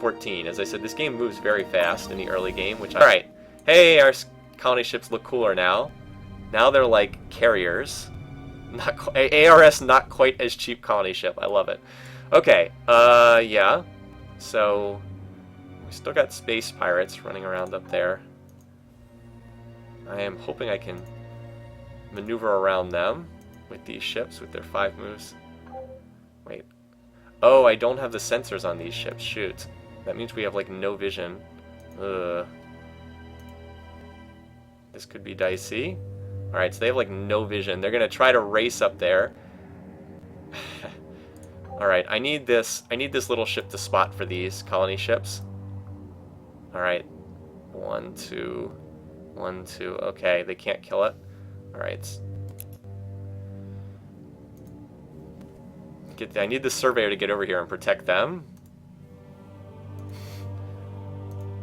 14. As I said, this game moves very fast in the early game, which... Alright. Hey, our colony ships look cooler now. Now they're like carriers. ARS not quite as cheap colony ship. I love it. Okay, yeah. So, we still got space pirates running around up there. I am hoping I can maneuver around them with these ships, with their 5 moves. Wait. Oh, I don't have the sensors on these ships. Shoot. That means we have, like, no vision. Ugh. This could be dicey. Alright, so they have, like, no vision. They're gonna try to race up there. Alright, I need this little ship to spot for these colony ships. Alright. 1, 2... 1, 2... Okay, they can't kill it. Alright. I need the surveyor to get over here and protect them.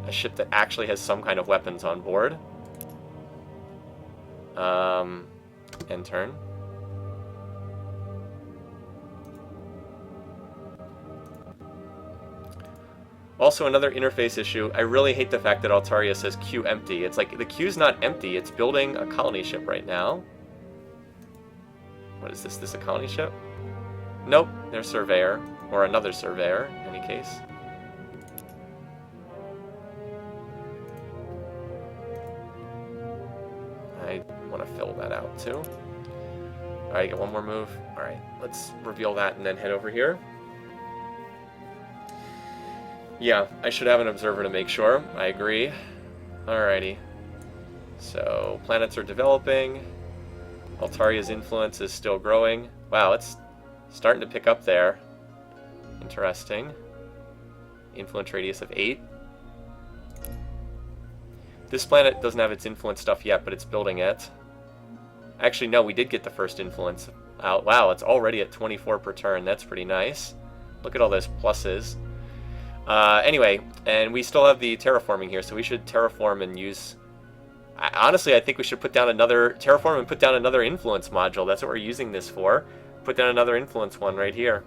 A ship that actually has some kind of weapons on board. End turn. Also, another interface issue. I really hate the fact that Altaria says queue empty. It's like, the queue's not empty. It's building a colony ship right now. What is this? This a colony ship? Nope, they're surveyor. Or another surveyor, in any case. I want to fill that out, too. Alright, get one more move. Alright, let's reveal that and then head over here. Yeah, I should have an observer to make sure. I agree. Alrighty. So, planets are developing. Altaria's influence is still growing. Wow, it's starting to pick up there. Interesting. Influence radius of 8. This planet doesn't have its influence stuff yet, but it's building it. Actually, no, we did get the first influence out. Wow, it's already at 24 per turn. That's pretty nice. Look at all those pluses. Anyway, and we still have the terraforming here, so we should terraform and use... Honestly, I think we should put down another... Terraform and put down another influence module. That's what we're using this for. Put down another influence one right here.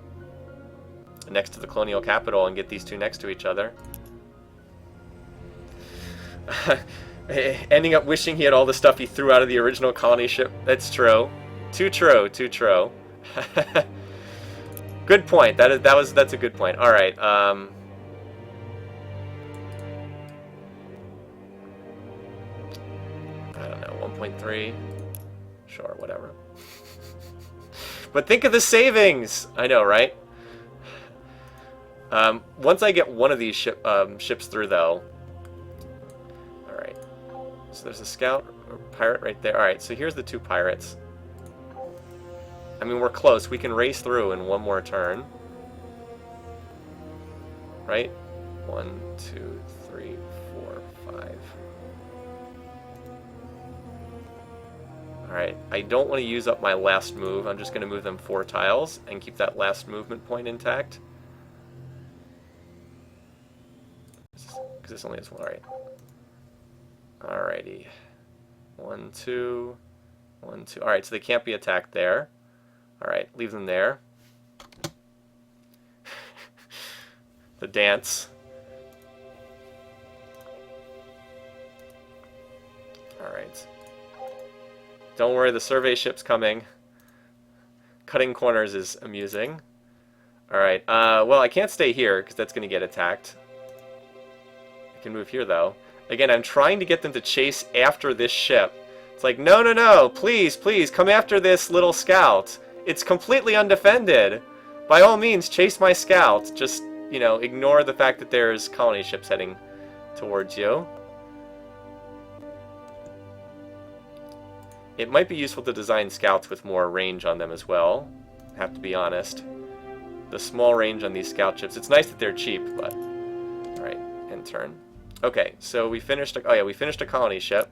Next to the colonial capital, and get these two next to each other. Ending up wishing he had all the stuff he threw out of the original colony ship. That's true. Too true. Too true. Good point. That's a good point. All right. I don't know. 1.3. Sure. Whatever. But think of the savings. I know, right? Once I get one of these ships through, though. Alright. So there's a scout or pirate right there. Alright, so here's the 2 pirates. I mean, we're close. We can race through in one more turn. Right? 1, 2, 3, 4, 5. Alright, I don't want to use up my last move. I'm just going to move them 4 tiles and keep that last movement point intact. Because this only has one. Alright. Alrighty. 1, 2. 1, 2. Alright, so they can't be attacked there. Alright, leave them there. The dance. Alright. Don't worry, the survey ship's coming. Cutting corners is amusing. Alright, well, I can't stay here, because that's going to get attacked. I can move here, though. Again, I'm trying to get them to chase after this ship. It's like, no, no, no, please, please, come after this little scout. It's completely undefended. By all means, chase my scout. Just, you know, ignore the fact that there's colony ships heading towards you. It might be useful to design scouts with more range on them as well. I have to be honest. The small range on these scout ships, it's nice that they're cheap, but... Alright, end turn. Okay, so we finished we finished a colony ship.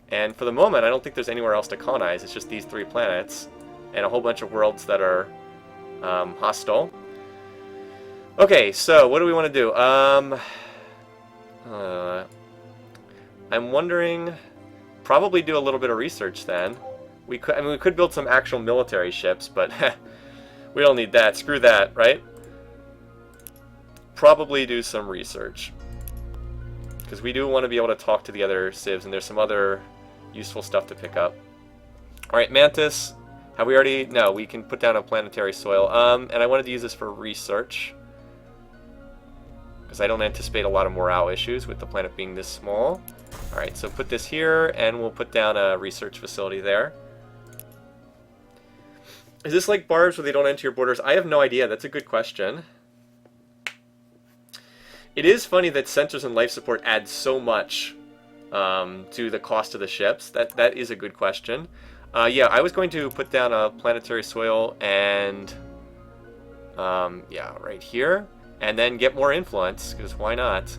And for the moment, I don't think there's anywhere else to colonize. It's just these 3 planets. And a whole bunch of worlds that are hostile. Okay, so what do we want to do? I'm wondering... Probably do a little bit of research then. We could build some actual military ships, but we don't need that. Screw that, right? probably do some research. Because we do want to be able to talk to the other civs, and there's some other useful stuff to pick up. Alright, Mantis. Have we already... No, we can put down a planetary soil. And I wanted to use this for research. Because I don't anticipate a lot of morale issues with the planet being this small. Alright, so put this here, and we'll put down a research facility there. Is this like barbs where they don't enter your borders? I have no idea. That's a good question. It is funny that sensors and life support add so much to the cost of the ships. That is a good question. Yeah, I was going to put down a planetary soil and... yeah, right here. And then get more influence, because why not?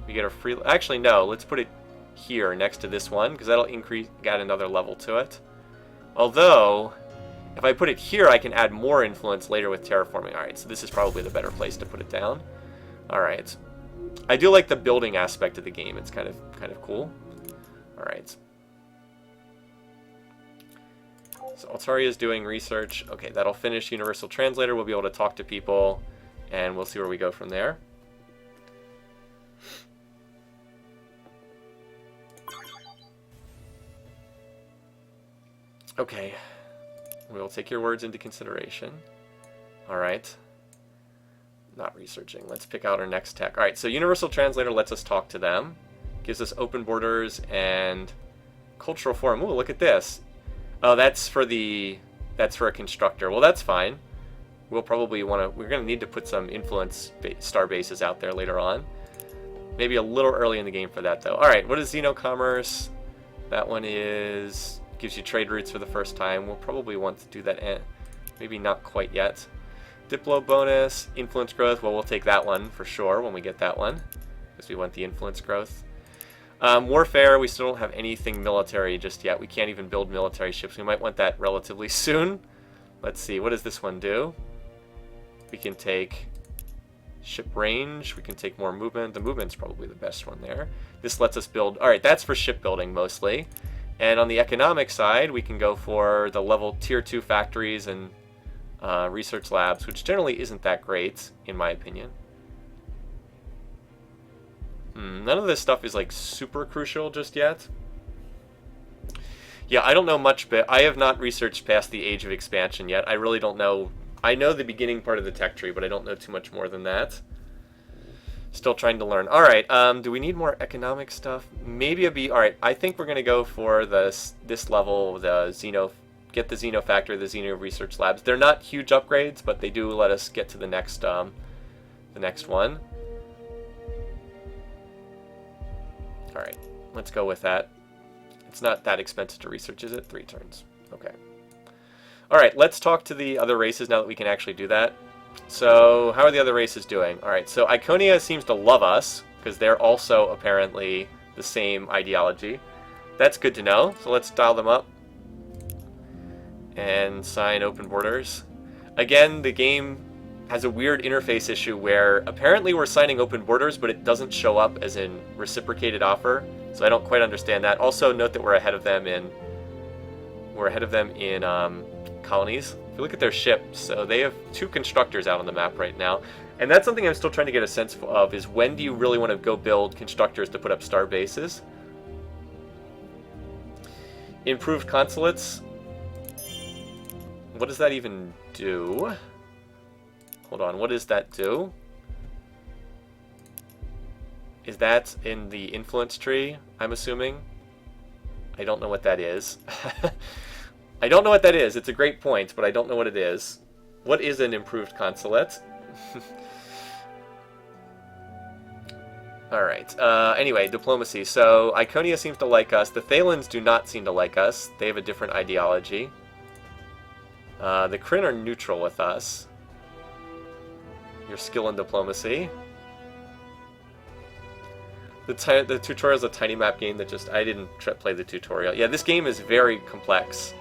We get a free... Actually, no. Let's put it here next to this one, because that'll add another level to it. Although... if I put it here, I can add more influence later with terraforming. Alright, so this is probably the better place to put it down. Alright. I do like the building aspect of the game. It's kind of cool. Alright. So Altaria is doing research. Okay, that'll finish Universal Translator. We'll be able to talk to people, and we'll see where we go from there. Okay. We'll take your words into consideration. Alright. Not researching. Let's pick out our next tech. Alright, so Universal Translator lets us talk to them. Gives us open borders and cultural forum. Ooh, look at this. Oh, that's for a constructor. Well, that's fine. We'll probably we're going to need to put some influence star bases out there later on. Maybe a little early in the game for that, though. Alright, what is Xenocommerce? That one is... gives you trade routes for the first time. We'll probably want to do that. Maybe not quite yet. Diplo bonus, influence growth. Well, we'll take that one for sure when we get that one, because we want the influence growth. Warfare, we still don't have anything military just yet. We can't even build military ships. We might want that relatively soon. Let's see, what does this one do? We can take ship range. We can take more movement. The movement's probably the best one there. This lets us build... Alright, that's for shipbuilding mostly. And on the economic side, we can go for the level tier 2 factories and research labs, which generally isn't that great, in my opinion. None of this stuff is like super crucial just yet. Yeah, I don't know much, but I have not researched past the age of expansion yet. I really don't know. I know the beginning part of the tech tree, but I don't know too much more than that. Still trying to learn. Alright, do we need more economic stuff? Maybe alright, I think we're going to go for this level, get the Xeno Factory, the Xeno Research Labs. They're not huge upgrades, but they do let us get to the next one. Alright, let's go with that. It's not that expensive to research, is it? 3 turns. Okay. Alright, let's talk to the other races now that we can actually do that. So, how are the other races doing? Alright, so Iconia seems to love us, because they're also apparently the same ideology. That's good to know, so let's dial them up. And sign open borders. Again, the game has a weird interface issue where apparently we're signing open borders, but it doesn't show up as in reciprocated offer. So I don't quite understand that. Also, note that we're ahead of them in colonies. If you look at their ships, so they have 2 constructors out on the map right now. And that's something I'm still trying to get a sense of, is when do you really want to go build constructors to put up star bases? Improved consulates. What does that even do? Hold on, what does that do? Is that in the influence tree, I'm assuming? I don't know what that is. I don't know what that is. It's a great point, but I don't know what it is. What is an improved consulate? Alright, anyway, diplomacy. So, Iconia seems to like us. The Thalans do not seem to like us. They have a different ideology. The Kryn are neutral with us. Your skill in diplomacy. The tutorial is a tiny map game that just... I didn't play the tutorial. Yeah, this game is very complex.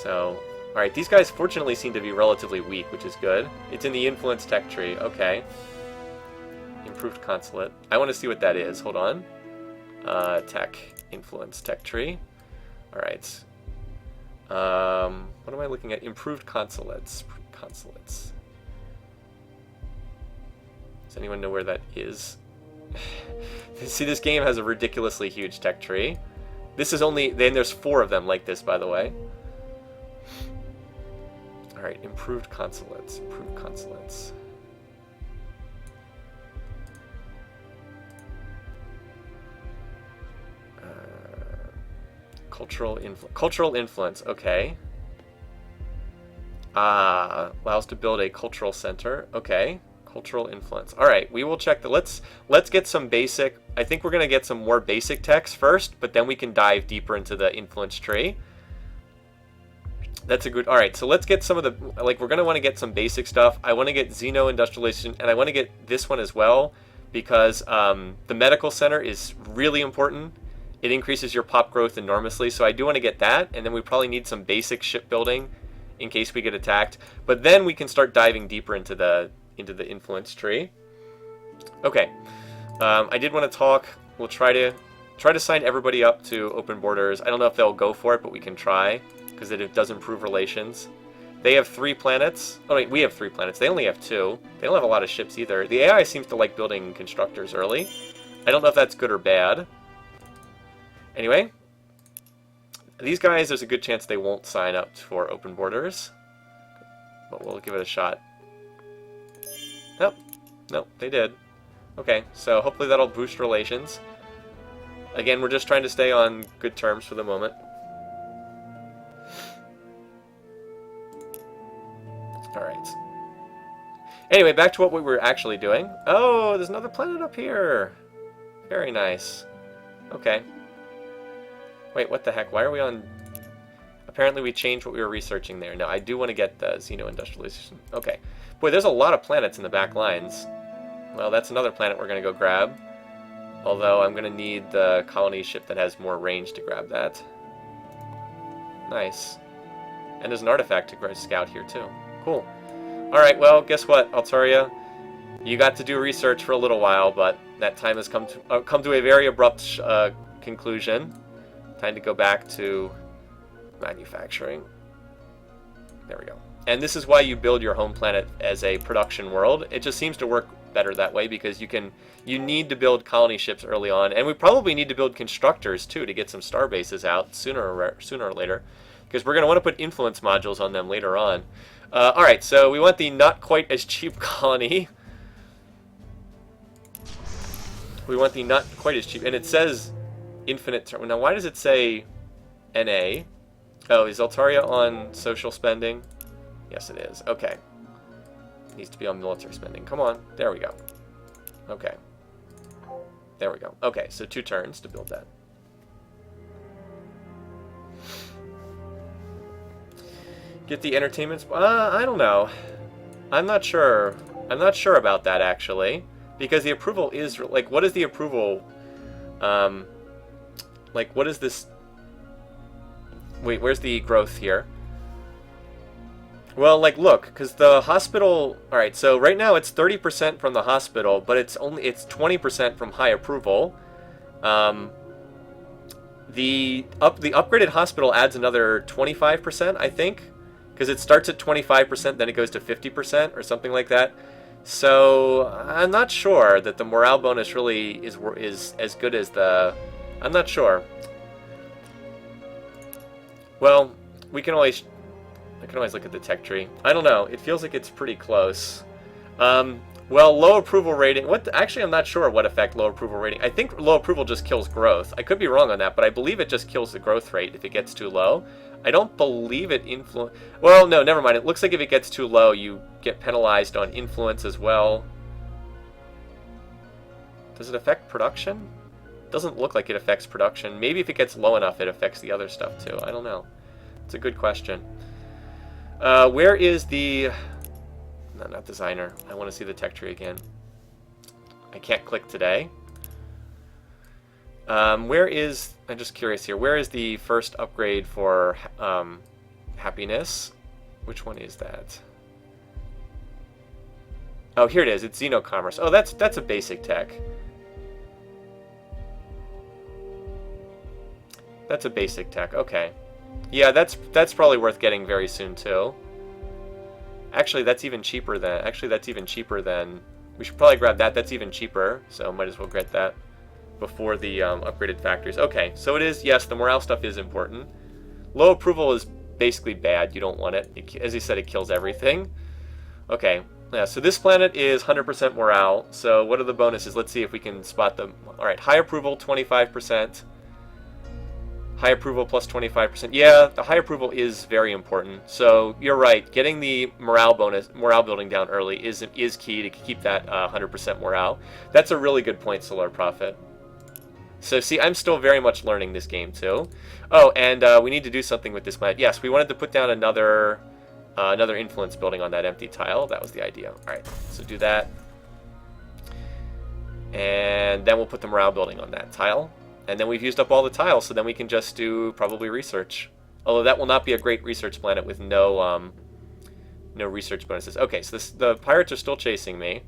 So, alright, these guys fortunately seem to be relatively weak, which is good. It's in the influence tech tree. Okay. Improved consulate. I want to see what that is. Hold on. Tech. Influence tech tree. Alright. What am I looking at? Improved consulates. Consulates. Does anyone know where that is? See, this game has a ridiculously huge tech tree. This is only... Then there's 4 of them like this, by the way. Alright, improved consulates. Improved consulates. Cultural influence, okay. Allows to build a cultural center. Okay. Cultural influence. Alright, we will check the... Let's get some basic... I think we're going to get some more basic text first, but then we can dive deeper into the influence tree. That's a good... Alright, so let's get some of the... Like, we're going to want to get some basic stuff. I want to get xeno-industrialization, and I want to get this one as well, because the medical center is really important. It increases your pop growth enormously, so I do want to get that, and then we probably need some basic shipbuilding in case we get attacked. But then we can start diving deeper into the influence tree. Okay, I did want to talk. We'll try to sign everybody up to open borders. I don't know if they'll go for it, but we can try, because it does improve relations. They have 3 planets. Oh wait, we have 3 planets. They only have 2. They don't have a lot of ships either. The AI seems to like building constructors early. I don't know if that's good or bad. Anyway, these guys, there's a good chance they won't sign up for open borders, but we'll give it a shot. Nope, nope, they did. Okay, so hopefully that'll boost relations. Again, we're just trying to stay on good terms for the moment. Alright. Anyway, back to what we were actually doing. Oh, there's another planet up here. Very nice. Okay. Wait, what the heck? Why are we on... Apparently we changed what we were researching there. No, I do want to get the xeno-industrialization. Okay. Boy, there's a lot of planets in the back lines. Well, that's another planet we're going to go grab. Although I'm going to need the colony ship that has more range to grab that. Nice. And there's an artifact to scout here, too. Cool. Alright, well, guess what, Altaria? You got to do research for a little while, but that time has come to a very abrupt conclusion. Time to go back to manufacturing. There we go. And this is why you build your home planet as a production world. It just seems to work better that way, because you need to build colony ships early on, and we probably need to build constructors too to get some star bases out sooner or later, because we're going to want to put influence modules on them later on. All right, so we want the not quite as cheap colony. We want the not quite as cheap, and it says infinite term. Now, why does it say NA? Oh, is Altaria on social spending? Yes, it is. Okay. It needs to be on military spending. Come on. There we go. Okay. There we go. Okay, so 2 turns to build that. Get the entertainment... I don't know. I'm not sure. I'm not sure about that, actually. Because the approval is... Like, what is the approval... Like, what is this... Wait, where's the growth here? Well, like, look, because the hospital... Alright, so right now it's 30% from the hospital, but it's 20% from high approval. The upgraded hospital adds another 25%, I think. Because it starts at 25%, then it goes to 50%, or something like that. So, I'm not sure that the morale bonus really is as good as the... I'm not sure. Well, I can always look at the tech tree. I don't know. It feels like it's pretty close. Well, low approval rating... Actually, I'm not sure what effect low approval rating... I think low approval just kills growth. I could be wrong on that, but I believe it just kills the growth rate if it gets too low. I don't believe it influence... Well, no, never mind. It looks like if it gets too low, you get penalized on influence as well. Does it affect production? Doesn't look like it affects production. Maybe if it gets low enough, it affects the other stuff too. I don't know. It's a good question. Where is the... No, not designer. I want to see the tech tree again. I can't click today. Where is... I'm just curious here. Where is the first upgrade for happiness? Which one is that? Oh, here it is. It's Xenocommerce. Oh, that's a basic tech. That's a basic tech. Okay. Yeah, that's probably worth getting very soon too. Actually, that's even cheaper than We should probably grab that. That's even cheaper, so might as well get that before the upgraded factories. Okay, so it is, yes, the morale stuff is important. Low approval is basically bad. You don't want it. As you said, it kills everything. Okay, yeah, so this planet is 100% morale. So what are the bonuses? Let's see if we can spot them. All right, high approval, 25%. High approval plus 25%. Yeah, the high approval is very important. So you're right. Getting the morale building down early is key to keep that 100% morale. That's a really good point, Solar Prophet. So see, I'm still very much learning this game too. Oh, and we need to do something with this planet. Yes, we wanted to put down another influence building on that empty tile. That was the idea. All right, so do that. And then we'll put the morale building on that tile. And then we've used up all the tiles, so then we can just do probably research. Although that will not be a great research planet with no research bonuses. Okay, so the pirates are still chasing me,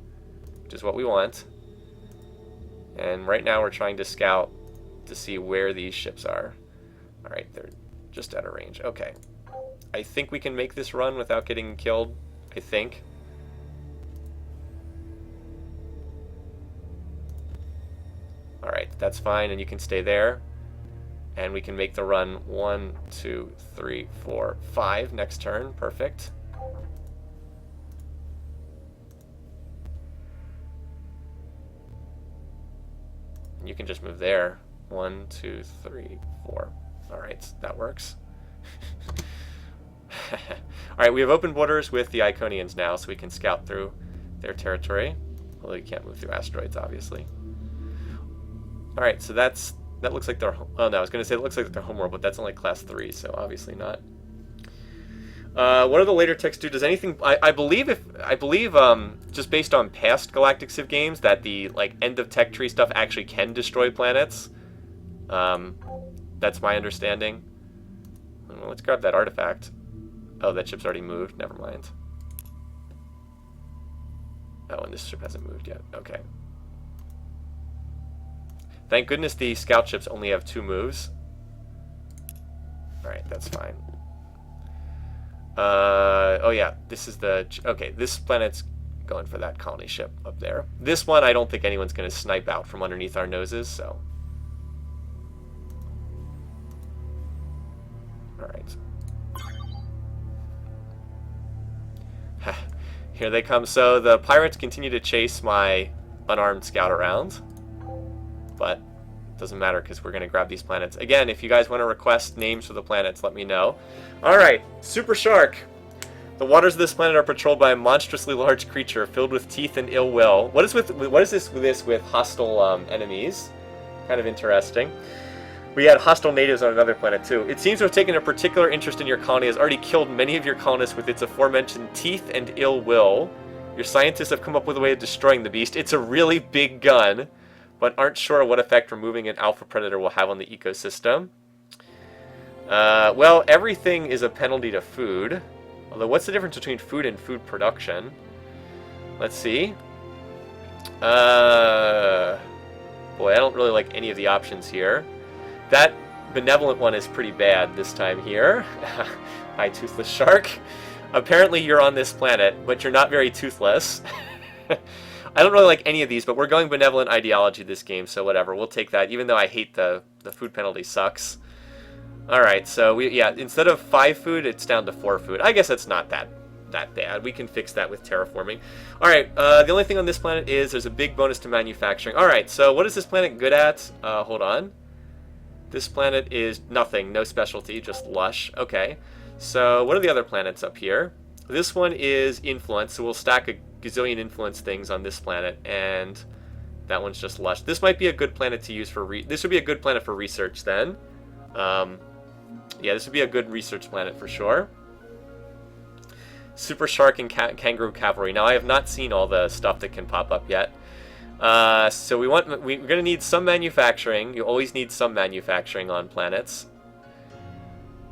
which is what we want. And right now we're trying to scout to see where these ships are. All right, they're just out of range. Okay. I think we can make this run without getting killed, I think. Alright, that's fine, and you can stay there. And we can make the run 1, 2, 3, 4, 5 next turn. Perfect. And you can just move there. 1, 2, 3, 4. Alright, that works. Alright, we have open borders with the Iconians now, so we can scout through their territory. Although you can't move through asteroids, obviously. Alright, so that looks like their... Oh, no, I was going to say it looks like their homeworld, but that's only class 3, so obviously not. What do the later texts do? Does anything... I believe just based on past Galactic Civ games, that the end of tech tree stuff actually can destroy planets. That's my understanding. Well, let's grab that artifact. Oh, that ship's already moved. Never mind. Oh, and this ship hasn't moved yet. Okay. Thank goodness the scout ships only have 2 moves. Alright, that's fine. Oh yeah, this is the... Okay, this planet's going for that colony ship up there. This one, I don't think anyone's going to snipe out from underneath our noses, so... Alright. Here they come. So the pirates continue to chase my unarmed scout around. But it doesn't matter because we're going to grab these planets. Again, if you guys want to request names for the planets, let me know. Alright, Super Shark. The waters of this planet are patrolled by a monstrously large creature filled with teeth and ill will. What is this with hostile enemies? Kind of interesting. We had hostile natives on another planet too. It seems to have taken a particular interest in your colony, has already killed many of your colonists with its aforementioned teeth and ill will. Your scientists have come up with a way of destroying the beast. It's a really big gun, but aren't sure what effect removing an alpha predator will have on the ecosystem. Well, everything is a penalty to food. Although, what's the difference between food and food production? Let's see. Boy, I don't really like any of the options here. That benevolent one is pretty bad this time here. Hi, Toothless Shark. Apparently you're on this planet, but you're not very toothless. I don't really like any of these, but we're going benevolent ideology this game, so whatever. We'll take that, even though I hate the food penalty sucks. Alright, so instead of 5 food, it's down to 4 food. I guess that's not that bad. We can fix that with terraforming. Alright, the only thing on this planet is there's a big bonus to manufacturing. Alright, so what is this planet good at? Hold on. This planet is nothing, no specialty, just lush. Okay, so what are the other planets up here? This one is influence, so we'll stack a gazillion influence things on this planet, and that one's just lush. This might be a good planet to use for this would be a good planet for research then. Yeah, this would be a good research planet for sure. Super Shark and Kangaroo Cavalry. Now I have not seen all the stuff that can pop up yet. So we're going to need some manufacturing. You always need some manufacturing on planets.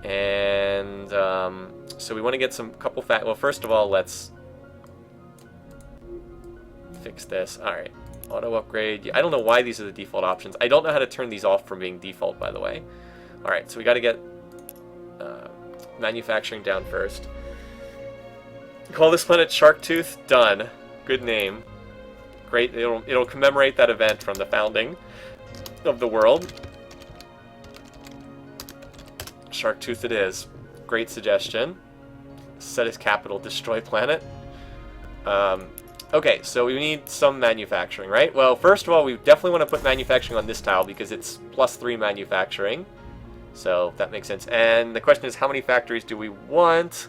And so we want to get well, first of all, let's fix this. Alright, auto upgrade. I don't know why these are the default options. I don't know how to turn these off from being default, by the way. Alright, so we got to get manufacturing down first. Call this planet Sharktooth. Done. Good name. great. It'll commemorate that event from the founding of the world. Sharktooth it is. Great suggestion. Set as capital, destroy planet. Okay, so we need some manufacturing, right? Well, first of all, we definitely want to put manufacturing on this tile because it's +3 manufacturing. So that makes sense. And the question is, how many factories do we want?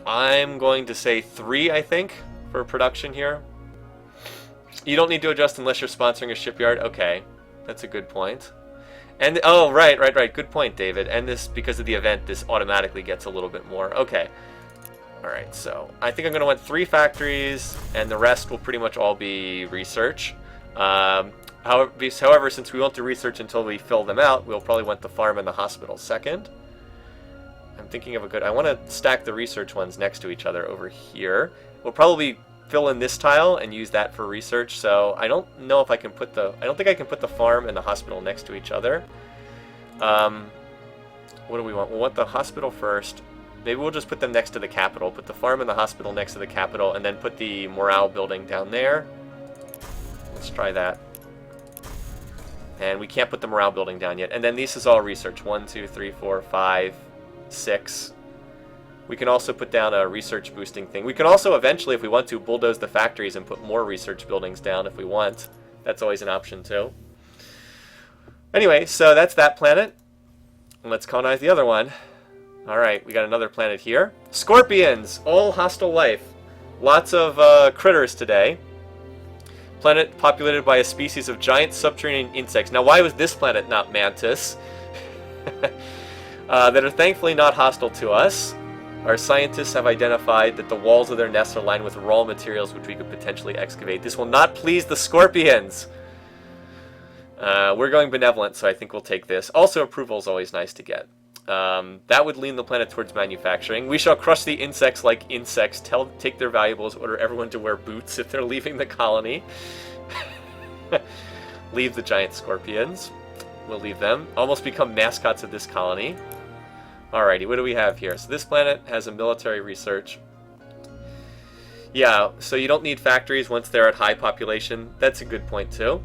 I'm going to say 3, I think, for production here. You don't need to adjust unless you're sponsoring a shipyard. Okay, that's a good point. And, oh, right. Good point, David. And this, because of the event, this automatically gets a little bit more. Okay. All right, so I think I'm going to want 3 factories, and the rest will pretty much all be research. However, since we won't do research until we fill them out, we'll probably want the farm and the hospital second. I'm thinking of a good... I want to stack the research ones next to each other over here. We'll probably fill in this tile and use that for research, so I don't know if I can put the... I don't think I can put the farm and the hospital next to each other. What do we want? We'll want the hospital first. Maybe we'll just put them next to the capital. Put the farm and the hospital next to the capital, and then put the morale building down there. Let's try that. And we can't put the morale building down yet. And then this is all research. 1, 2, 3, 4, 5, 6. We can also put down a research boosting thing. We can also eventually, if we want to, bulldoze the factories and put more research buildings down if we want. That's always an option too. Anyway, so that's that planet. Let's colonize the other one. Alright, we got another planet here. Scorpions! All hostile life. Lots of critters today. Planet populated by a species of giant subterranean insects. Now, why was this planet not mantis? That are thankfully not hostile to us. Our scientists have identified that the walls of their nests are lined with raw materials which we could potentially excavate. This will not please the scorpions! We're going benevolent, so I think we'll take this. Also, approval is always nice to get. That would lean the planet towards manufacturing. We shall crush the insects like insects. Take their valuables. Order everyone to wear boots if they're leaving the colony. Leave the giant scorpions. We'll leave them. Almost become mascots of this colony. Alrighty, what do we have here? So this planet has a military research. Yeah, so you don't need factories once they're at high population. That's a good point too.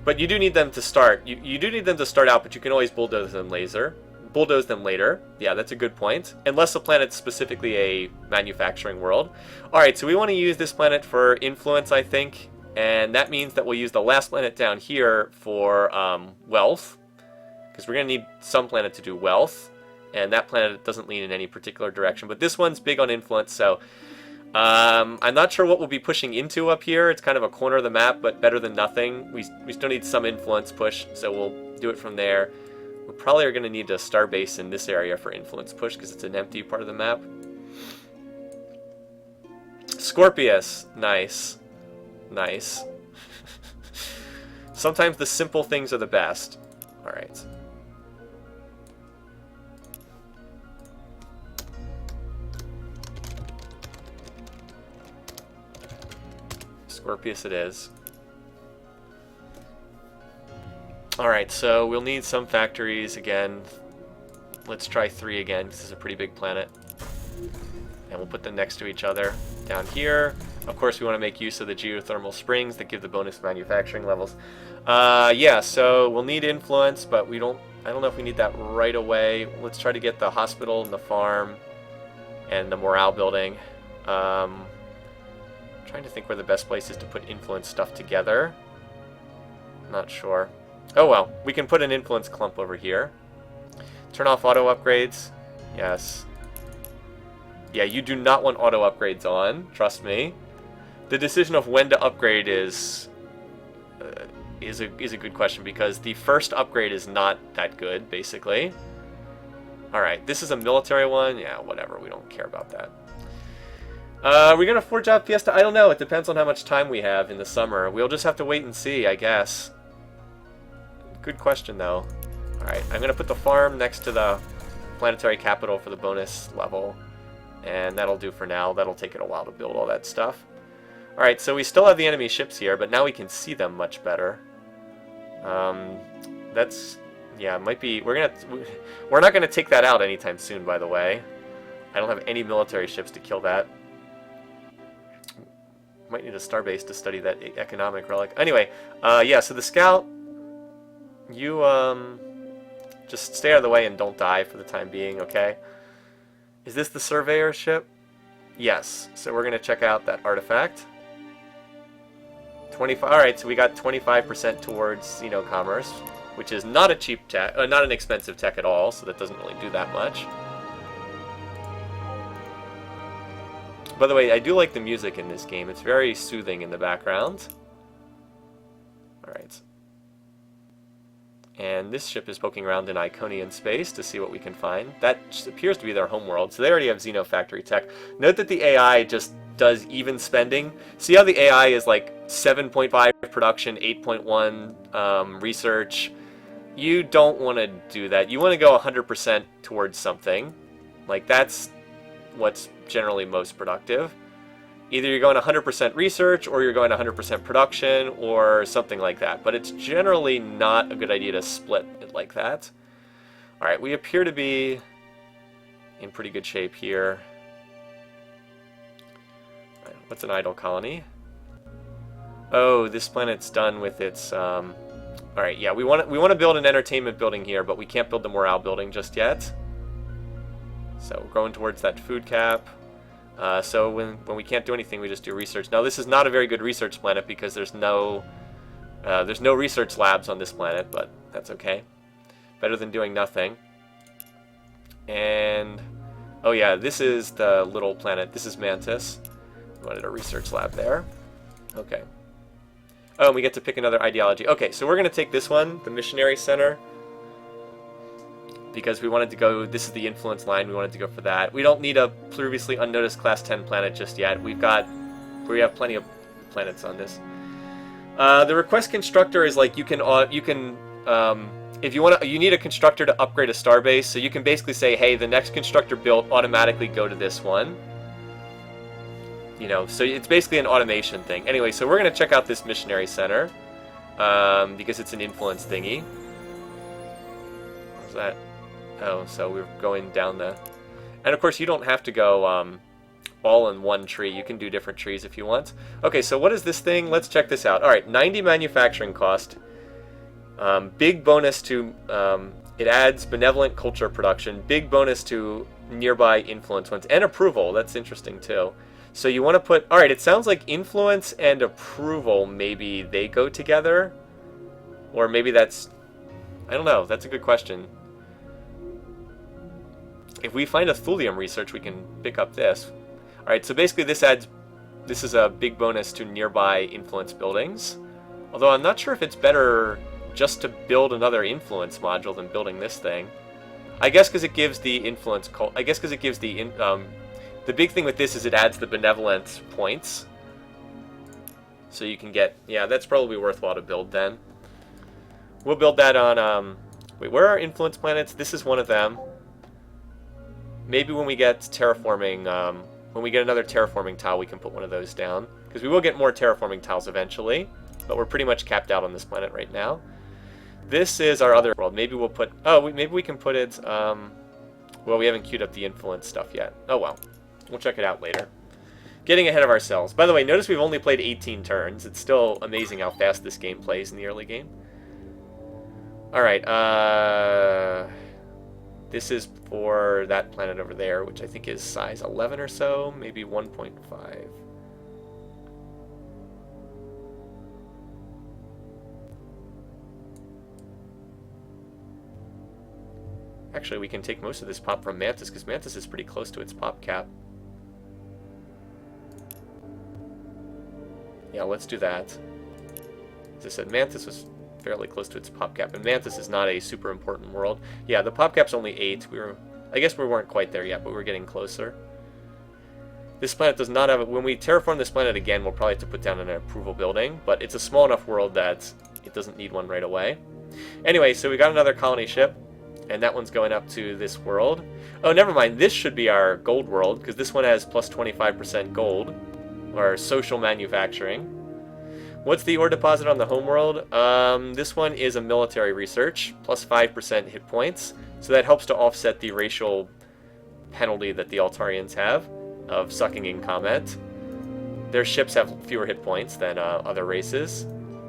But you do need them to start. You do need them to start out, but you can always bulldoze them later. Yeah, that's a good point. Unless the planet's specifically a manufacturing world. Alright, so we want to use this planet for influence, I think. And that means that we'll use the last planet down here for wealth. Because we're going to need some planet to do wealth. And that planet doesn't lean in any particular direction. But this one's big on influence, so... I'm not sure what we'll be pushing into up here. It's kind of a corner of the map, but better than nothing. We still need some influence push, so we'll do it from there. We probably are going to need a star base in this area for influence push, because it's an empty part of the map. Scorpius. Nice. Nice. Sometimes the simple things are the best. Alright. Scorpius it is. Alright, so we'll need some factories again. Let's try 3 again, because this is a pretty big planet. And we'll put them next to each other down here. Of course, we want to make use of the geothermal springs that give the bonus manufacturing levels. Yeah, so we'll need influence, but I don't know if we need that right away. Let's try to get the hospital and the farm and the morale building. Trying to think where the best place is to put influence stuff together. Not sure. Oh well, we can put an influence clump over here. Turn off auto upgrades. Yes. Yeah, you do not want auto upgrades on. Trust me. The decision of when to upgrade is a good question, because the first upgrade is not that good, basically. All right, this is a military one. Yeah, whatever. We don't care about that. Are we going to forge out Fiesta? I don't know. It depends on how much time we have in the summer. We'll just have to wait and see, I guess. Good question, though. Alright, I'm going to put the farm next to the planetary capital for the bonus level. And that'll do for now. That'll take it a while to build all that stuff. Alright, so we still have the enemy ships here, but now we can see them much better. That's... Yeah, it might be... We're not going to take that out anytime soon, by the way. I don't have any military ships to kill that. Might need a starbase to study that economic relic. Anyway, yeah, so the scout, you just stay out of the way and don't die for the time being, okay? Is this the surveyor ship? Yes. So we're going to check out that artifact. 25. All right, so we got 25% towards commerce, which is not a cheap tech, not an expensive tech at all. So that doesn't really do that much. By the way, I do like the music in this game. It's very soothing in the background. All right. And this ship is poking around in Iconian space to see what we can find. That appears to be their homeworld, so they already have Xenofactory tech. Note that the AI just does even spending. See how the AI is like 7.5 production, 8.1 research? You don't want to do that. You want to go 100% towards something. Like, that's what's generally most productive. Either you're going 100% research, or you're going 100% production, or something like that. But it's generally not a good idea to split it like that. Alright, we appear to be in pretty good shape here. Right, what's an idle colony? Oh, this planet's done with its... Alright, yeah, we want to build an entertainment building here, but we can't build the morale building just yet. So we're going towards that food cap. So when we can't do anything, we just do research. Now, this is not a very good research planet because there's no research labs on this planet, but that's okay. Better than doing nothing. And oh yeah, this is the little planet. This is Mantis. We wanted a research lab there. Okay. Oh, and we get to pick another ideology. Okay, so we're gonna take this one, the Missionary Center, because we wanted to go, this is the influence line, we wanted to go for that. We don't need a previously unnoticed class 10 planet just yet. We have plenty of planets on this. The request constructor is like, if you need a constructor to upgrade a starbase, so you can basically say, hey, the next constructor built, automatically go to this one. So it's basically an automation thing. Anyway, so we're gonna check out this Missionary Center, because it's an influence thingy. What's that? Oh, so we're going down the... And of course, you don't have to go all in one tree. You can do different trees if you want. Okay, so what is this thing? Let's check this out. All right, 90 manufacturing cost. Big bonus to... it adds benevolent culture production. Big bonus to nearby influence ones. And approval. That's interesting, too. So you want to put... All right, it sounds like influence and approval, maybe they go together. Or maybe that's... I don't know. That's a good question. If we find a thulium research, we can pick up this. Alright, so basically this is a big bonus to nearby influence buildings. Although I'm not sure if it's better just to build another influence module than building this thing. I guess because it gives the influence... I guess because it gives the... the big thing with this is it adds the benevolent points. So you can get... Yeah, that's probably worthwhile to build then. We'll build that on... wait, where are influence planets? This is one of them. Maybe when we get terraforming, when we get another terraforming tile, we can put one of those down. Because we will get more terraforming tiles eventually, but we're pretty much capped out on this planet right now. This is our other world. Maybe we'll put... Oh, maybe we can put it... well, we haven't queued up the influence stuff yet. Oh, well. We'll check it out later. Getting ahead of ourselves. By the way, notice we've only played 18 turns. It's still amazing how fast this game plays in the early game. Alright, this is for that planet over there, which I think is size 11 or so, maybe 1.5. Actually, we can take most of this pop from Mantis, because Mantis is pretty close to its pop cap. Yeah, let's do that. As I said, Mantis was fairly close to its pop cap, and Mantis is not a super important world. Yeah, the pop cap's only 8. I guess we weren't quite there yet, but we're getting closer. This planet does not have... When we terraform this planet again, we'll probably have to put down an approval building, but it's a small enough world that it doesn't need one right away. Anyway, so we got another colony ship, and that one's going up to this world. Oh, never mind. This should be our gold world, because this one has plus 25% gold, or social manufacturing. What's the ore deposit on the homeworld? This one is a military research, plus 5% hit points. So that helps to offset the racial penalty that the Altarians have of sucking in comment. their ships have fewer hit points than other races.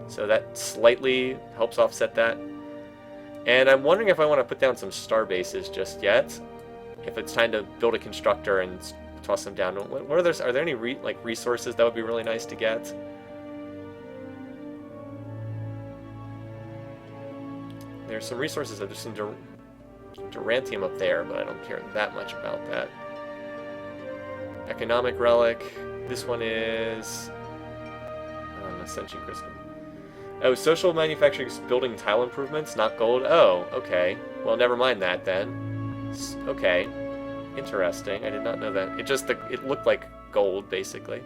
So that slightly helps offset that. And I'm wondering if I want to put down some star bases just yet. If it's time to build a constructor and toss them down. What are there? Are there any resources that would be really nice to get? There's some resources. There's some Durantium up there, but I don't care that much about that. Economic relic. This one is Ascension Crystal. Oh, social manufacturing is building tile improvements, not gold. Oh, okay. Well, never mind that then. Okay, interesting. I did not know that. It looked like gold basically.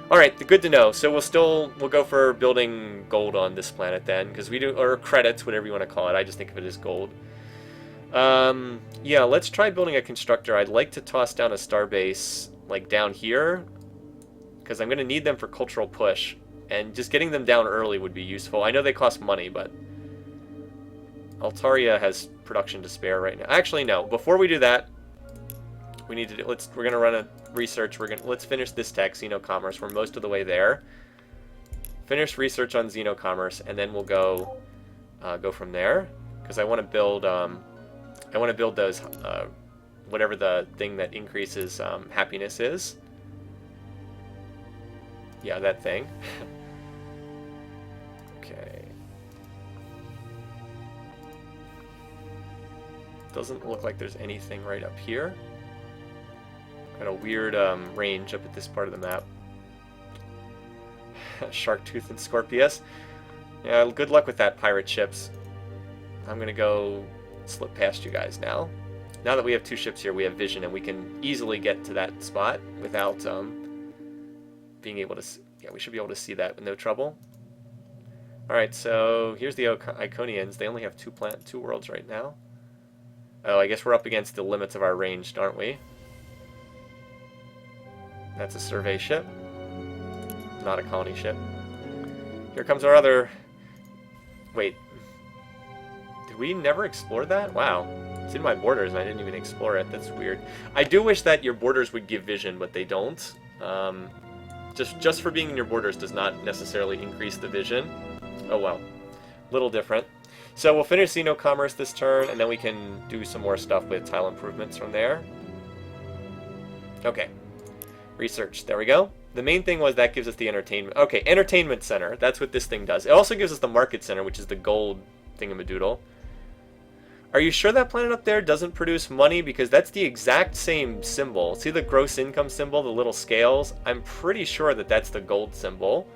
All right, good to know. So we'll go for building gold on this planet then, because we do, or credits, whatever you want to call it. I just think of it as gold. Yeah, let's try building a constructor. I'd like to toss down a starbase like down here, because I'm going to need them for cultural push, and just getting them down early would be useful. I know they cost money, but Altaria has production to spare right now. Actually, no. Before we do that, we need to do, we're going to run a research. Let's finish this tech, Xenocommerce. We're most of the way there. Finish research on Xenocommerce, and then we'll go from there, because I want to build those whatever the thing that increases happiness is. Yeah, that thing. Okay. Doesn't look like there's anything right up here. Got a weird range up at this part of the map. Sharktooth and Scorpius. Yeah, good luck with that, pirate ships. I'm gonna go slip past you guys now. Now that we have two ships here, we have vision, and we can easily get to that spot without being able to... Yeah, we should be able to see that with no trouble. Alright, so here's the Iconians. They only have two worlds right now. Oh, I guess we're up against the limits of our range, aren't we? That's a survey ship. Not a colony ship. Here comes our other... Wait. Did we never explore that? Wow. It's in my borders and I didn't even explore it. That's weird. I do wish that your borders would give vision, but they don't. Just for being in your borders does not necessarily increase the vision. Oh well. Little different. So we'll finish Xenocommerce this turn, and then we can do some more stuff with tile improvements from there. Okay. Research. There we go. The main thing was that gives us the entertainment. Okay, entertainment center. That's what this thing does. It also gives us the market center, which is the gold thingamadoodle. Are you sure that planet up there doesn't produce money? Because that's the exact same symbol. See the gross income symbol, the little scales? I'm pretty sure that that's the gold symbol.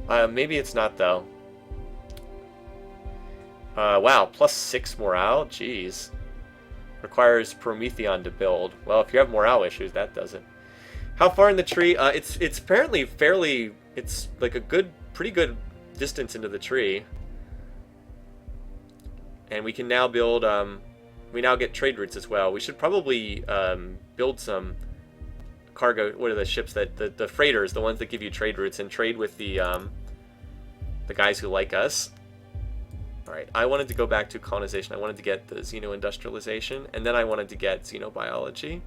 Maybe it's not, though. Wow, +6 morale? Jeez. Requires Prometheon to build. Well, if you have morale issues, that does it. How far in the tree? It's apparently fairly... It's like a pretty good distance into the tree. And we can now build, we now get trade routes as well. We should probably build some cargo, what are the ships that, the freighters, the ones that give you trade routes, and trade with the guys who like us. Alright, I wanted to go back to colonization. I wanted to get the xeno-industrialization, and then I wanted to get xenobiology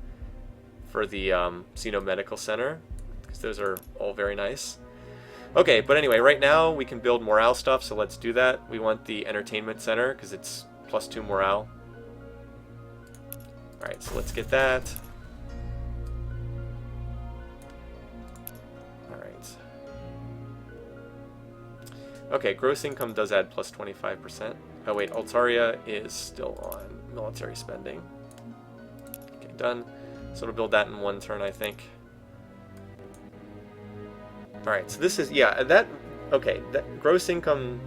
for the xenomedical center, because those are all very nice. Okay, but anyway, right now we can build morale stuff, so let's do that. We want the entertainment center, because it's +2 morale. Alright, so let's get that. Alright. Okay, gross income does add +25%. Oh wait, Altaria is still on military spending. Okay, done. So it'll build that in one turn, I think. Alright, so this is, yeah, that, okay, that gross income,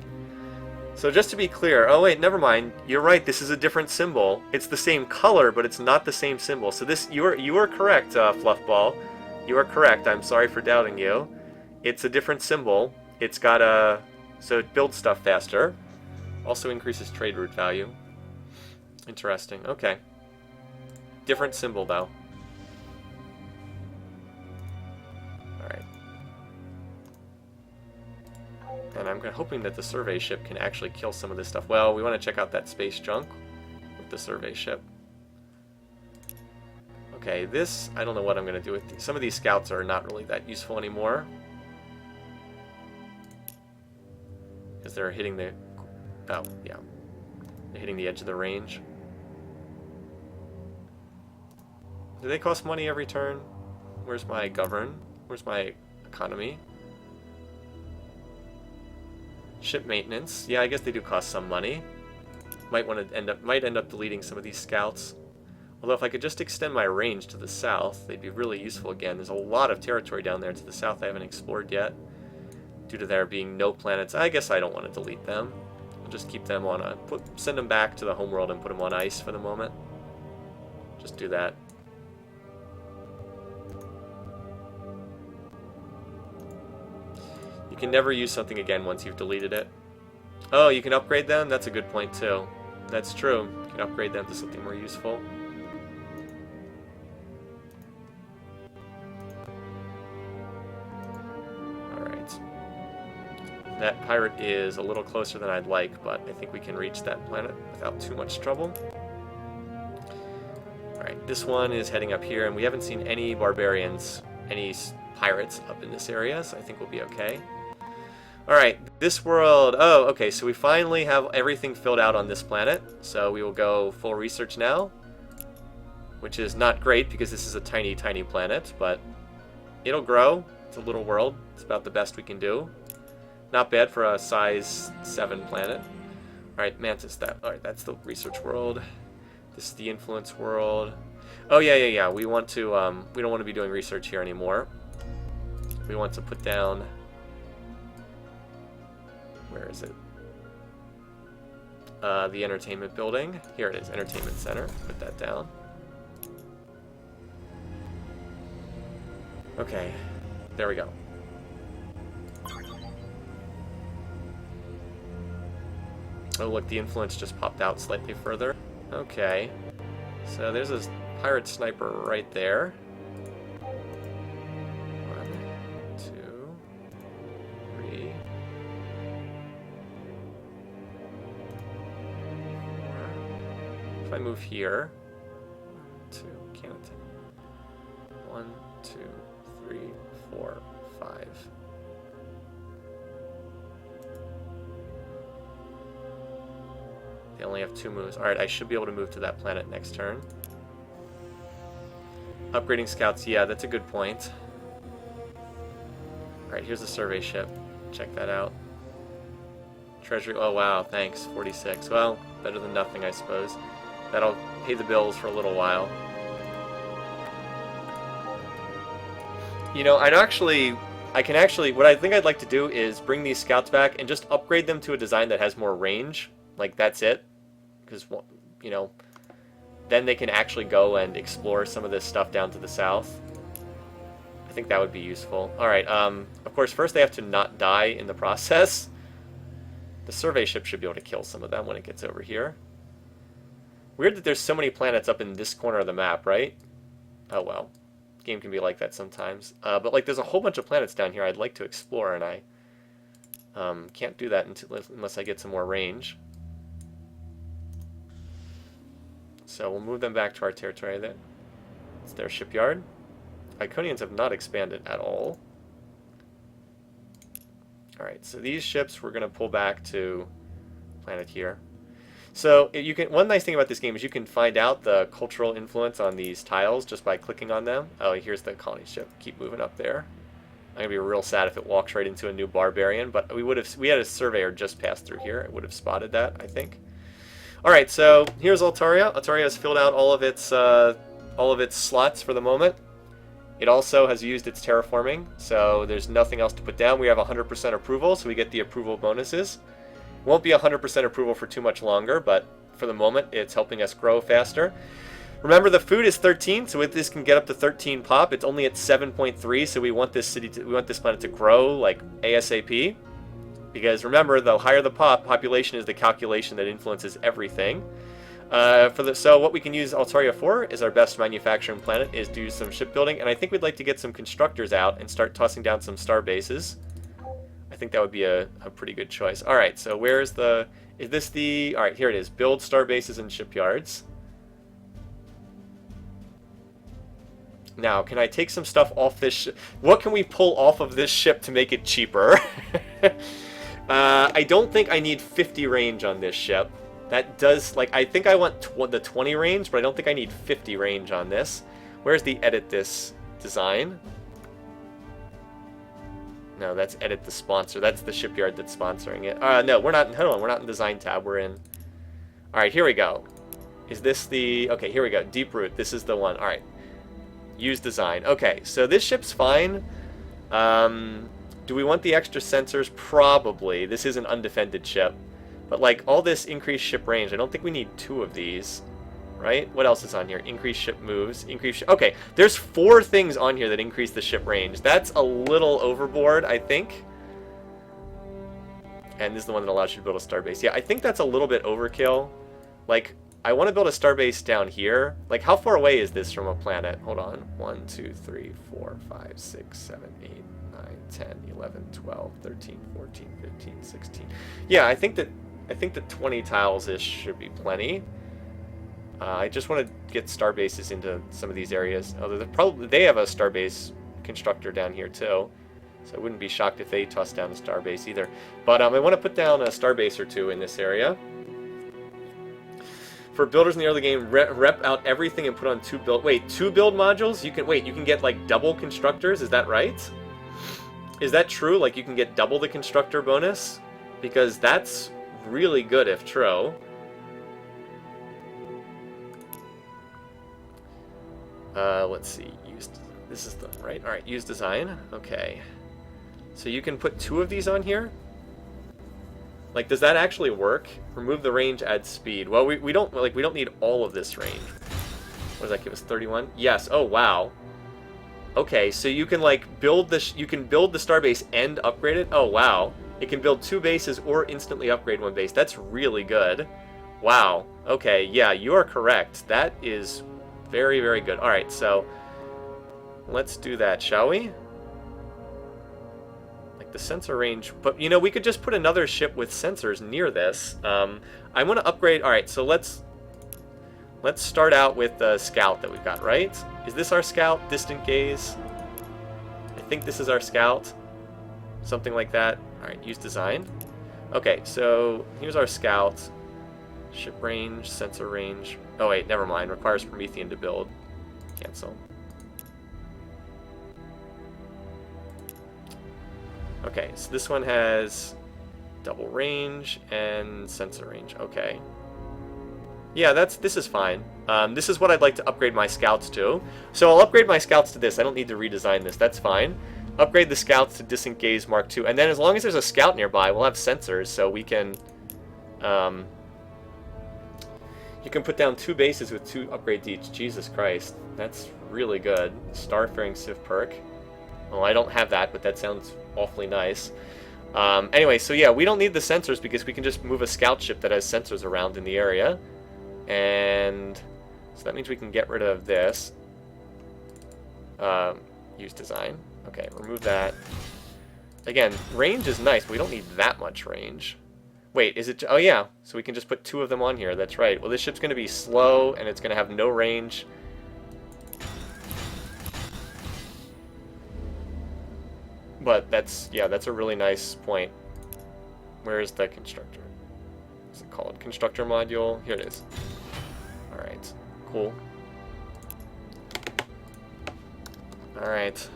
so just to be clear, oh wait, never mind, you're right, this is a different symbol. It's the same color, but it's not the same symbol. So this, you are correct, Fluffball. You are correct, I'm sorry for doubting you. It's a different symbol. It's got a, so it builds stuff faster. Also increases trade route value. Interesting, okay. Different symbol, though. And I'm hoping that the survey ship can actually kill some of this stuff. Well, we want to check out that space junk with the survey ship. Okay, this, I don't know what I'm going to do with these. Some of these scouts are not really that useful anymore. Because they're hitting the... Oh, yeah. They're hitting the edge of the range. Do they cost money every turn? Where's my govern? Where's my economy? Ship maintenance. Yeah, I guess they do cost some money. Might end up deleting some of these scouts. Although if I could just extend my range to the south, they'd be really useful again. There's a lot of territory down there to the south I haven't explored yet. Due to there being no planets, I guess I don't want to delete them. I'll just keep them on a... send them back to the homeworld and put them on ice for the moment. Just do that. You can never use something again once you've deleted it. Oh, you can upgrade them? That's a good point too. That's true. You can upgrade them to something more useful. Alright. That pirate is a little closer than I'd like, but I think we can reach that planet without too much trouble. Alright, this one is heading up here, and we haven't seen any barbarians, any pirates up in this area, so I think we'll be okay. Alright, this world... Oh, okay, so we finally have everything filled out on this planet. So we will go full research now. Which is not great, because this is a tiny, tiny planet, but it'll grow. It's a little world. It's about the best we can do. Not bad for a size 7 planet. Alright, Mantis, alright, that's the research world. This is the influence world. Oh, yeah. We want to, we don't want to be doing research here anymore. We want to put down... Where is it? The entertainment building. Here it is, entertainment center. Put that down. Okay, there we go. Oh look, the influence just popped out slightly further. Okay, so there's a pirate sniper right there. 1, 2, 3. If I move here, 2, count. 1, 2, 3, 4, 5. They only have 2 moves. Alright, I should be able to move to that planet next turn. Upgrading scouts, yeah, that's a good point. Alright, here's a survey ship. Check that out. Treasury, oh wow, thanks, 46. Well, better than nothing, I suppose. That'll pay the bills for a little while. You know, what I think I'd like to do is bring these scouts back and just upgrade them to a design that has more range. Like, that's it. Because, you know, then they can actually go and explore some of this stuff down to the south. I think that would be useful. Alright, of course, first they have to not die in the process. The survey ship should be able to kill some of them when it gets over here. Weird that there's so many planets up in this corner of the map, right? Oh well. Game can be like that sometimes. But like, there's a whole bunch of planets down here I'd like to explore, and I can't do that unless I get some more range. So we'll move them back to our territory there. It's their shipyard. Iconians have not expanded at all. Alright, so these ships we're going to pull back to planet here. So you can. One nice thing about this game is you can find out the cultural influence on these tiles just by clicking on them. Oh, here's the colony ship. Keep moving up there. I'm gonna be real sad if it walks right into a new barbarian, but we had a surveyor just pass through here. It would have spotted that, I think. All right, so here's Altaria. Altaria has filled out all of its slots for the moment. It also has used its terraforming, so there's nothing else to put down. We have 100% approval, so we get the approval bonuses. Won't be 100% approval for too much longer, but for the moment, it's helping us grow faster. Remember, the food is 13, so this can get up to 13 pop. It's only at 7.3, so we want this planet to grow like ASAP. Because remember, the higher the population is the calculation that influences everything. So what we can use Altaria for is our best manufacturing planet is do some shipbuilding, and I think we'd like to get some constructors out and start tossing down some star bases. I think that would be a pretty good choice. All right, so where's the... Is this the... All right, here it is. Build star bases and shipyards. Now, can I take some stuff off this ship? What can we pull off of this ship to make it cheaper? I don't think I need 50 range on this ship. That does, like, I think I want the 20 range, but I don't think I need 50 range on this. Where's the edit this design? No, that's edit the sponsor. That's the shipyard that's sponsoring it. No, we're not, hold on, we're not in design tab, we're in. All right, here we go. Is this the, okay, here we go, deep root, this is the one, all right. Use design. Okay, so this ship's fine. Do we want the extra sensors? Probably. This is an undefended ship. But like all this increased ship range, I don't think we need 2 of these. Right? What else is on here? Increased ship moves. Okay, there's 4 things on here that increase the ship range. That's a little overboard, I think. And this is the one that allows you to build a starbase. Yeah, I think that's a little bit overkill. Like, I want to build a starbase down here. Like, how far away is this from a planet? Hold on. 1, 2, 3, 4, 5, 6, 7, 8, 9, 10, 11, 12, 13, 14, 15, 16. Yeah, I think that 20 tiles-ish should be plenty. I just want to get starbases into some of these areas. Although they have a starbase constructor down here too, so I wouldn't be shocked if they toss down a starbase either. But I want to put down a starbase or 2 in this area. For builders in the early game, rep out everything and put on 2 build. Wait, 2 build modules? You can get like double constructors. Is that right? Is that true? Like you can get double the constructor bonus? Because that's really good if true. Let's see. This is the right. All right. Use design. Okay. So you can put 2 of these on here. Like, does that actually work? Remove the range, add speed. Well, we don't need all of this range. What does that give us? 31. Yes. Oh wow. Okay. So you can like build this. You can build the starbase and upgrade it. Oh wow. It can build 2 bases or instantly upgrade 1 base. That's really good. Wow. Okay. Yeah, you are correct. That is very, very good. All right, so let's do that, shall we? Like the sensor range, but you know, we could just put another ship with sensors near this. I want to upgrade. All right, so let's start out with the scout that we've got, right? Is this our scout? Distant gaze. I think this is our scout. Something like that. All right, use design. Okay, so here's our scout. Ship range, sensor range. Oh wait, never mind. Requires Promethean to build. Cancel. Okay, so this one has double range and sensor range. Okay. Yeah, this is fine. This is what I'd like to upgrade my scouts to. So I'll upgrade my scouts to this. I don't need to redesign this. That's fine. Upgrade the scouts to Distant Gaze Mark II. And then as long as there's a scout nearby, we'll have sensors so we can... you can put down 2 bases with 2 upgrades each. Jesus Christ. That's really good. Starfaring Civ perk. Well, I don't have that, but that sounds awfully nice. Anyway, so yeah, we don't need the sensors because we can just move a scout ship that has sensors around in the area. And so that means we can get rid of this. Use design. Okay, remove that. Again, range is nice, but we don't need that much range. Wait, is it... Oh, yeah. So we can just put 2 of them on here. That's right. Well, this ship's going to be slow, and it's going to have no range. But that's... Yeah, that's a really nice point. Where is the constructor? What's it called? Constructor module? Here it is. Alright. Cool. Alright.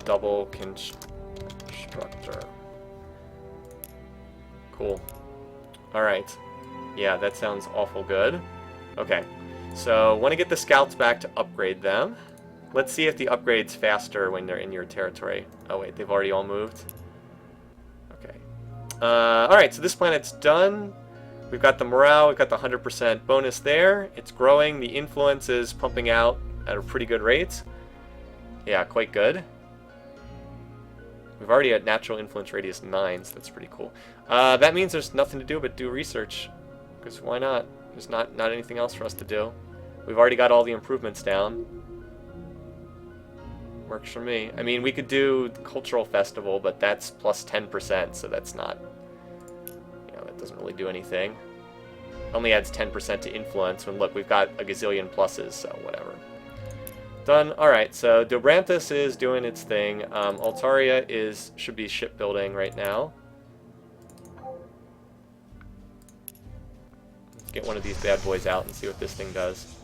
Double constructor. Cool. Alright. Yeah, that sounds awful good. Okay. So, want to get the scouts back to upgrade them. Let's see if the upgrade's faster when they're in your territory. Oh wait, they've already all moved. Okay. Alright, so this planet's done. We've got the morale, we've got the 100% bonus there. It's growing, the influence is pumping out at a pretty good rate. Yeah, quite good. We've already at natural influence radius 9, so that's pretty cool. That means there's nothing to do but do research. Because why not? There's not anything else for us to do. We've already got all the improvements down. Works for me. I mean, we could do the cultural festival, but that's plus 10%, so that's not... You know, that doesn't really do anything. Only adds 10% to influence when, look, we've got a gazillion pluses, so whatever. Done. Alright, so Dobrantis is doing its thing. Altaria should be shipbuilding right now. Let's get one of these bad boys out and see what this thing does.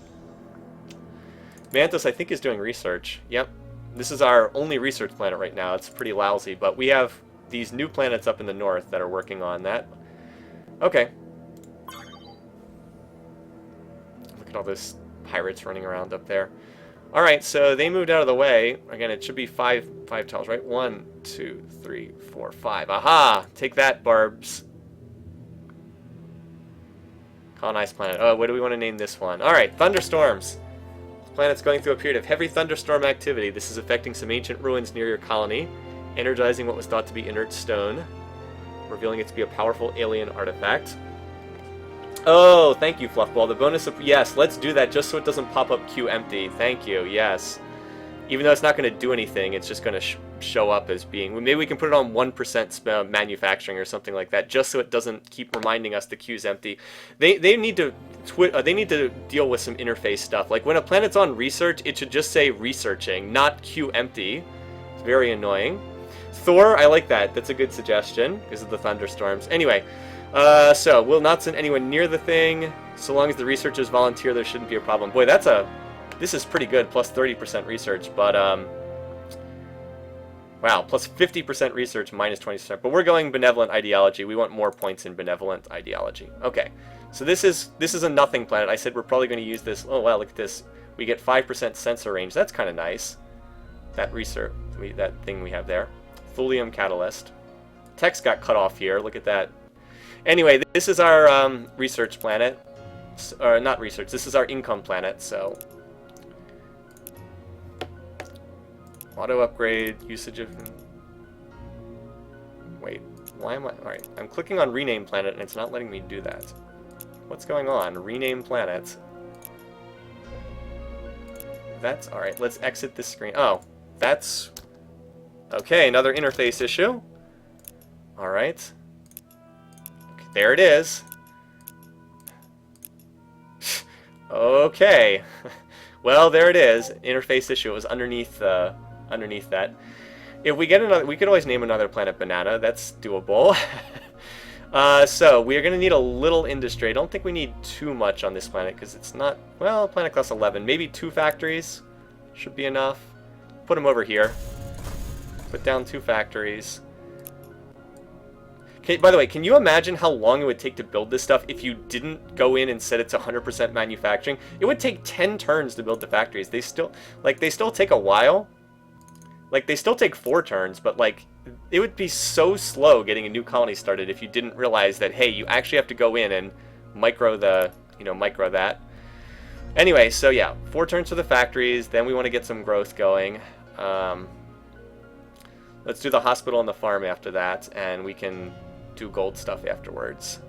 Mantis, I think, is doing research. Yep. This is our only research planet right now. It's pretty lousy, but we have these new planets up in the north that are working on that. Okay. Look at all those pirates running around up there. Alright, so they moved out of the way. Again, it should be five tiles, right? 1, 2, 3, 4, 5. Aha! Take that, Barbs. Colonize planet. Oh, what do we want to name this one? Alright, thunderstorms. This planet's going through a period of heavy thunderstorm activity. This is affecting some ancient ruins near your colony, energizing what was thought to be inert stone, revealing it to be a powerful alien artifact. Oh, thank you, Fluffball. The bonus of... Yes, let's do that just so it doesn't pop up Q empty. Thank you, yes. Even though it's not going to do anything, it's just going to show up as being... Maybe we can put it on 1% manufacturing or something like that, just so it doesn't keep reminding us the Q's empty. They need to deal with some interface stuff. Like, when a planet's on research, it should just say researching, not Q empty. It's very annoying. Thor, I like that. That's a good suggestion, because of the thunderstorms. Anyway... so, we'll not send anyone near the thing. So long as the researchers volunteer, there shouldn't be a problem. Boy, this is pretty good, plus 30% research, but, wow, plus 50% research, minus 20%. But we're going benevolent ideology. We want more points in benevolent ideology. Okay, so this is a nothing planet. I said we're probably going to use this. Oh, wow, look at this. We get 5% sensor range. That's kind of nice. That research, that thing we have there. Thulium catalyst. Text got cut off here. Look at that. Anyway, this is our research planet. Or not research, this is our income planet, so... Auto upgrade, usage of... Wait, why am I... Alright, I'm clicking on rename planet and it's not letting me do that. What's going on? Rename planet. That's... Alright, let's exit this screen. Oh, that's... Okay, another interface issue. Alright. There it is. Okay. Well, there it is. Interface issue. It was underneath that. If we get another, we could always name another planet Banana. That's doable. So we're going to need a little industry. I don't think we need too much on this planet because it's not, well, planet class 11. Maybe 2 factories should be enough. Put them over here. Put down 2 factories. Okay, by the way, can you imagine how long it would take to build this stuff if you didn't go in and set it to 100% manufacturing? It would take 10 turns to build the factories. They still take a while. Like, they still take 4 turns, but, like, it would be so slow getting a new colony started if you didn't realize that, hey, you actually have to go in and micro that. Anyway, so yeah, 4 turns for the factories, then we want to get some growth going. Let's do the hospital and the farm after that, and we can do gold stuff afterwards.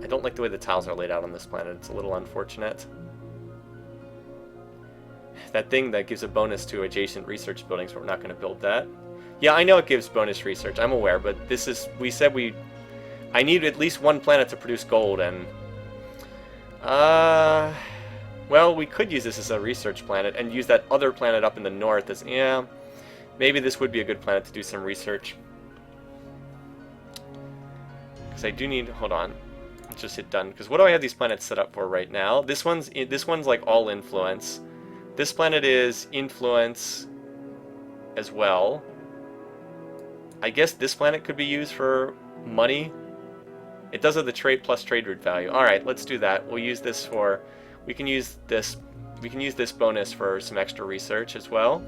I don't like the way the tiles are laid out on this planet. It's a little unfortunate. That thing that gives a bonus to adjacent research buildings, but we're not going to build that. Yeah, I know it gives bonus research. I'm aware, but this is... We said I need at least 1 planet to produce gold, and... Well, we could use this as a research planet and use that other planet up in the north as... Yeah, maybe this would be a good planet to do some research. Because I do need... Hold on. Let's just hit done. Because what do I have these planets set up for right now? This one's like all influence. This planet is influence as well. I guess this planet could be used for money. It does have the trade plus trade route value. Alright, let's do that. We'll use this for... We can use this bonus for some extra research as well.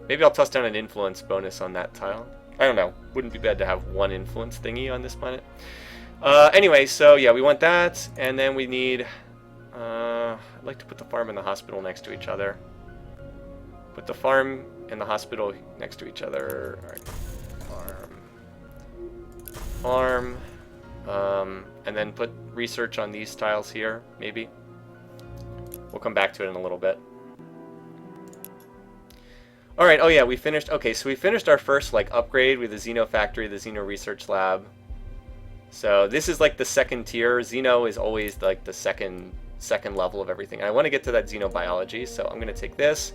Maybe I'll toss down an influence bonus on that tile. I don't know. Wouldn't be bad to have 1 influence thingy on this planet. Anyway, so yeah, we want that, and then we need... I'd like to put the farm and the hospital next to each other. Put the farm and the hospital next to each other. Alright. Farm. And then put research on these tiles here, maybe. We'll come back to it in a little bit. All right. Oh yeah, we finished. Okay, so we finished our first like upgrade with the Xeno factory, the Xeno research lab. So this is like the second tier. Xeno is always like the second level of everything. And I want to get to that xenobiology, so I'm going to take this.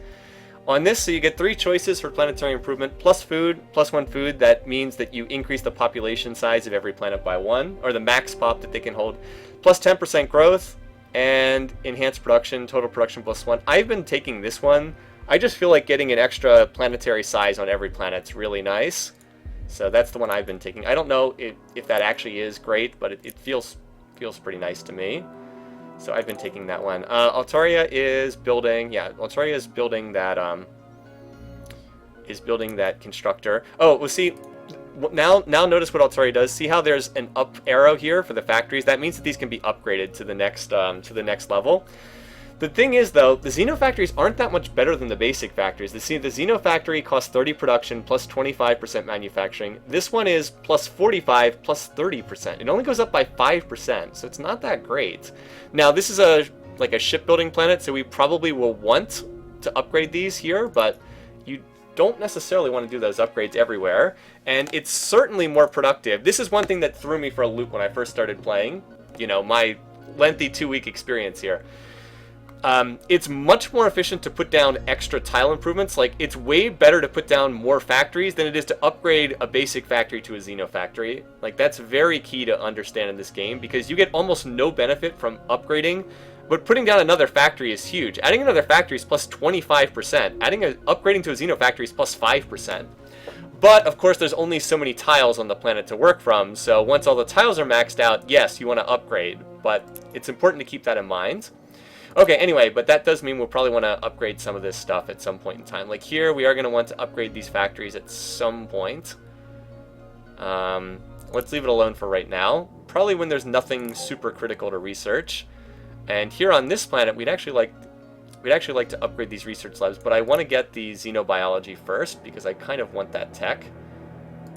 On this, so you get 3 choices for planetary improvement, plus food, plus 1 food. That means that you increase the population size of every planet by 1, or the max pop that they can hold, plus 10% growth, and enhanced production, total production plus 1. I've been taking this one. I just feel like getting an extra planetary size on every planet's really nice. So that's the one I've been taking. I don't know if that actually is great, but it feels pretty nice to me. So I've been taking that one. Altaria is building, yeah, Altaria is building that constructor. Oh, well, see, now notice what Altaria does. See how there's an up arrow here for the factories? That means that these can be upgraded to the next level. The thing is, though, the Xeno factories aren't that much better than the basic factories. The Xeno factory costs 30 production plus 25% manufacturing. This one is plus 45 plus 30%. It only goes up by 5%, so it's not that great. Now, this is like a shipbuilding planet, so we probably will want to upgrade these here, but you don't necessarily want to do those upgrades everywhere. And it's certainly more productive. This is one thing that threw me for a loop when I first started playing. You know, my lengthy 2-week experience here. It's much more efficient to put down extra tile improvements. Like, it's way better to put down more factories than it is to upgrade a basic factory to a Xeno factory. Like, that's very key to understand in this game, because you get almost no benefit from upgrading, but putting down another factory is huge. Adding another factory is plus 25%. Upgrading to a Xeno factory is plus 5%. But, of course, there's only so many tiles on the planet to work from, so once all the tiles are maxed out, yes, you want to upgrade, but it's important to keep that in mind. Okay, anyway, but that does mean we'll probably want to upgrade some of this stuff at some point in time. Like here, we are going to want to upgrade these factories at some point. Let's leave it alone for right now. Probably when there's nothing super critical to research. And here on this planet, we'd actually like to upgrade these research labs, but I want to get the xenobiology first because I kind of want that tech.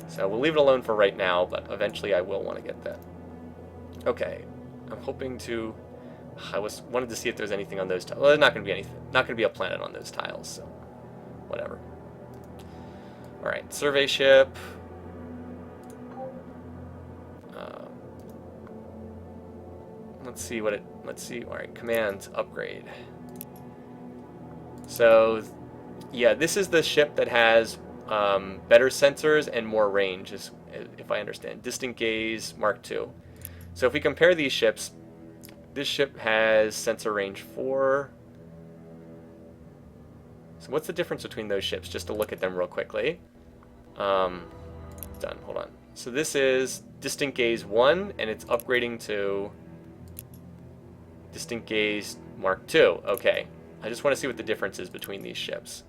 So we'll leave it alone for right now, but eventually I will want to get that. Okay, I'm hoping to... wanted to see if there's anything on those tiles. Well, there's not going to be anything. Not going to be a planet on those tiles, so whatever. All right, survey ship. Let's see what it. Let's see. All right, command upgrade. So, yeah, this is the ship that has better sensors and more range, if I understand. Distant gaze Mark II. So if we compare these ships. This ship has sensor range 4. So what's the difference between those ships? Just to look at them real quickly. Done. Hold on. So this is Distant Gaze 1, and it's upgrading to Distant Gaze Mark II. Okay. I just want to see what the difference is between these ships.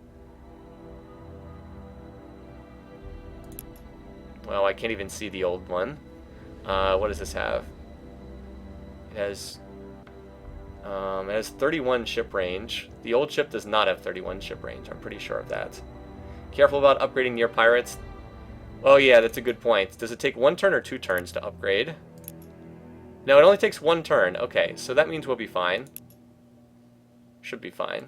Well, I can't even see the old one. What does this have? It has 31 ship range. The old ship does not have 31 ship range. I'm pretty sure of that. Careful about upgrading near pirates. Oh yeah, that's a good point. Does it take 1 turn or 2 turns to upgrade? No, it only takes 1 turn. Okay, so that means we'll be fine. Should be fine.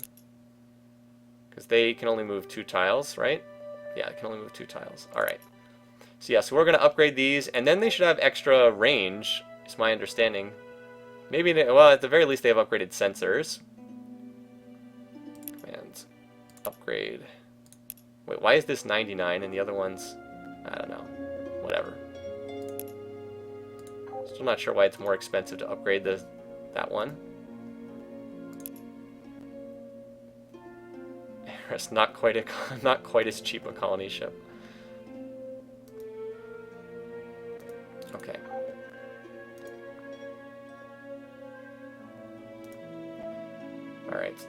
Because they can only move 2 tiles, right? Yeah, they can only move 2 tiles. Alright. So yeah, so we're going to upgrade these, and then they should have extra range, is my understanding. Maybe, well, at the very least they have upgraded sensors. And upgrade. Wait, why is this 99 and the other one's... I don't know. Whatever. Still not sure why it's more expensive to upgrade that one. It's not quite as cheap a colony ship. Okay. Alright.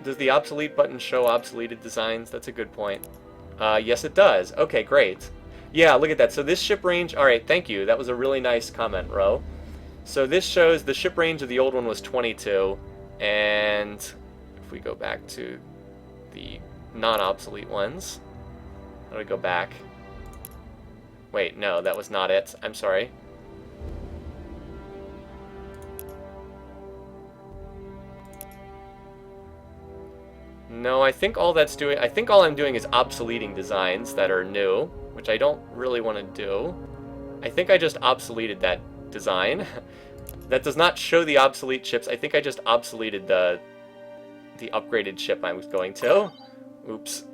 Does the obsolete button show obsoleted designs? That's a good point. Yes, it does. Okay, great. Yeah, look at that. So this ship range... Alright, thank you. That was a really nice comment, Ro. So this shows the ship range of the old one was 22. And if we go back to the non-obsolete ones... How do we go back? Wait, no, that was not it. I'm sorry. No, I think all that's doing... I think all I'm doing is obsoleting designs that are new, which I don't really want to do. I think I just obsoleted that design. That does not show the obsolete ships. I think I just obsoleted the upgraded ship I was going to. Oops.